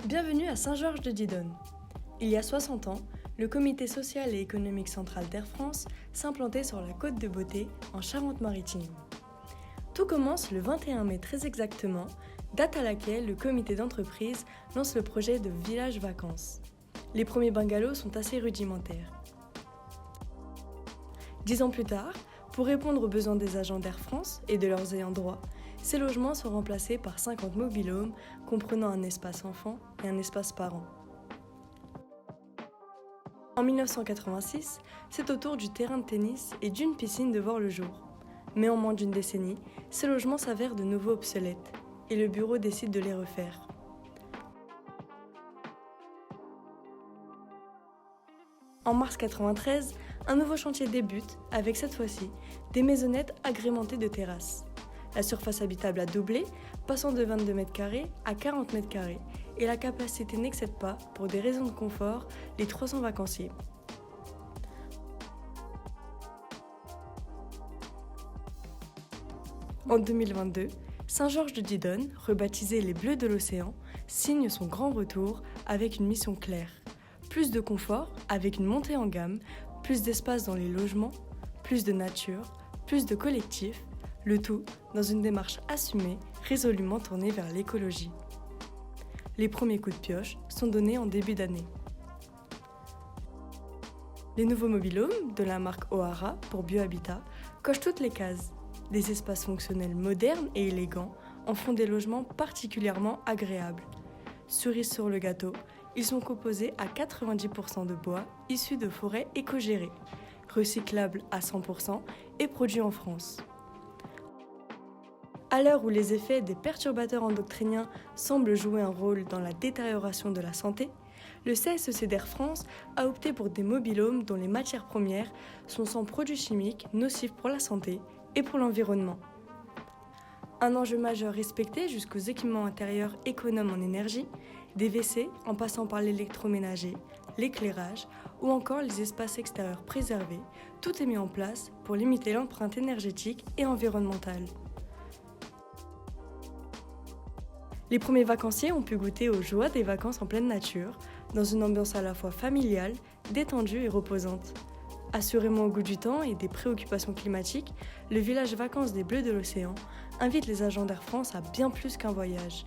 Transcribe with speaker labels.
Speaker 1: Bienvenue à Saint-Georges-de-Didonne. Il y a 60 ans, le comité social et économique central d'Air France s'implantait sur la côte de Beauté, en Charente-Maritime. Tout commence le 21 mai très exactement, date à laquelle le comité d'entreprise lance le projet de village vacances. Les premiers bungalows sont assez rudimentaires. 10 ans plus tard, pour répondre aux besoins des agents d'Air France et de leurs ayants droit, ces logements sont remplacés par 50 mobil-homes comprenant un espace enfant et un espace parent. En 1986, c'est au tour du terrain de tennis et d'une piscine de voir le jour. Mais en moins d'une décennie, ces logements s'avèrent de nouveau obsolètes et le bureau décide de les refaire. En mars 1993, un nouveau chantier débute avec cette fois-ci des maisonnettes agrémentées de terrasses. La surface habitable a doublé, passant de 22 m² à 40 m² et la capacité n'excède pas, pour des raisons de confort, les 300 vacanciers. En 2022, Saint-Georges-de-Didonne, rebaptisé les Bleus de l'Océan, signe son grand retour avec une mission claire. Plus de confort avec une montée en gamme, plus d'espace dans les logements, plus de nature, plus de collectifs, le tout dans une démarche assumée, résolument tournée vers l'écologie. Les premiers coups de pioche sont donnés en début d'année. Les nouveaux mobil-homes de la marque O'Hara pour Biohabitat cochent toutes les cases. Des espaces fonctionnels modernes et élégants en font des logements particulièrement agréables. Cerise sur le gâteau, ils sont composés à 90% de bois issus de forêts éco-gérées, recyclables à 100% et produits en France. À l'heure où les effets des perturbateurs endocriniens semblent jouer un rôle dans la détérioration de la santé, le CSEC d'Air France a opté pour des mobil-homes dont les matières premières sont sans produits chimiques nocifs pour la santé et pour l'environnement. Un enjeu majeur respecté jusqu'aux équipements intérieurs économes en énergie, des WC en passant par l'électroménager, l'éclairage ou encore les espaces extérieurs préservés, tout est mis en place pour limiter l'empreinte énergétique et environnementale. Les premiers vacanciers ont pu goûter aux joies des vacances en pleine nature, dans une ambiance à la fois familiale, détendue et reposante. Assurément au goût du temps et des préoccupations climatiques, le village vacances des Bleus de l'Océan invite les agents d'Air France à bien plus qu'un voyage.